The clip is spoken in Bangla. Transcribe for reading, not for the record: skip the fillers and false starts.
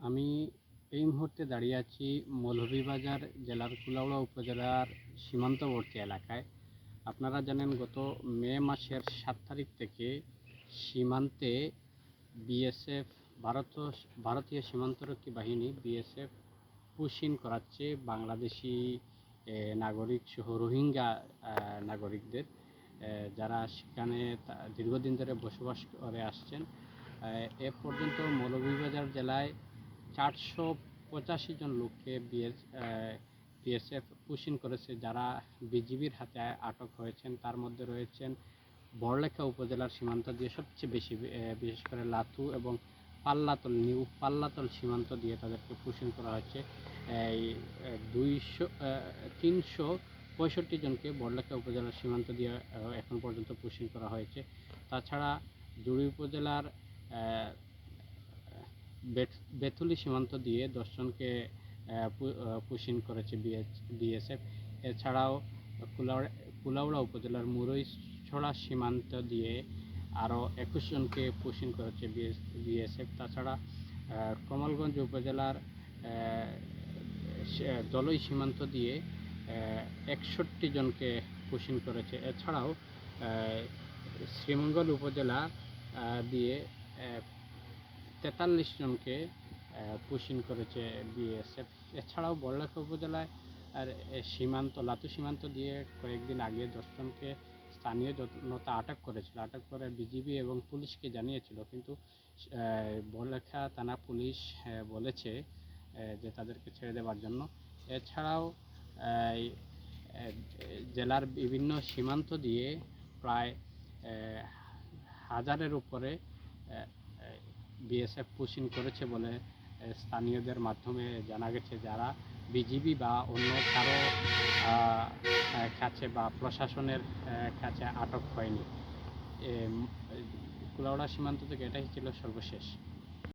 আমি এই মুহূর্তে দাঁড়িয়ে আছি মৌলভীবাজার জেলার কুলাউড়া উপজেলার সীমান্তবর্তী এলাকায়। আপনারা জানেন গত মে মাসের 7 তারিখ থেকে সীমান্তে বিএসএফ ভারতীয় সীমান্তরক্ষী বাহিনী বিএসএফ পুশিং করাচ্ছে বাংলাদেশি নাগরিক সহ রোহিঙ্গা নাগরিকদের, যারা সেখানে দীর্ঘদিন ধরে বসবাস করে আসছেন। এ পর্যন্ত মৌলভীবাজার জেলায় 485 জন লোককে বিএসএফ পুশিং করেছে, যারা বিজিবির হাতে আটক হয়েছেন। তার মধ্যে রয়েছেন বড়লেখা উপজেলার সীমান্ত দিয়ে সবচেয়ে বেশি, বিশেষ করে লাথু এবং নিউ পাল্লাতল সীমান্ত দিয়ে তাদেরকে পুশিং করা হচ্ছে। এই 365 জনকে বড়লেখা উপজেলার সীমান্ত দিয়ে এখন পর্যন্ত পুশিং করা হয়েছে। তাছাড়া জুড়ি উপজেলার বেথুলি সীমান্ত দিয়ে 10 জনকে পুশিং করেছে বিএসএফ। এছাড়াও কুলাউড়া উপজেলার মুরইছড়া সীমান্ত দিয়ে আরও 21 জনকে পুশিং করেছে বিএসএফ। তাছাড়া কমলগঞ্জ উপজেলার দলই সীমান্ত দিয়ে 61 জনকে পুশিং করেছে। এছাড়াও শ্রীমঙ্গল উপজেলা দিয়ে 43 জনকে পুশিং করেছে বিএসএফ। এছাড়াও বড়লেখা উপজেলায় লাতু সীমান্ত দিয়ে কয়েকদিন আগে 10 জনকে স্থানীয় জনতা আটক করেছিল। আটক করে বিজিবি এবং পুলিশকে জানিয়েছিল, কিন্তু বড়লেখা থানা পুলিশ বলেছে যে তাদেরকে ছেড়ে দেওয়ার জন্য। এছাড়াও জেলার বিভিন্ন সীমান্ত দিয়ে প্রায় 1000-এর উপরে বিএসএফ পুশিং করেছে বলে স্থানীয়দের মাধ্যমে জানা গেছে, যারা বিজিবি বা অন্য কারো কাছে বা প্রশাসনের কাছে আটক হয়নি। কুলাউড়া সীমান্ত থেকে এটাই ছিল সর্বশেষ।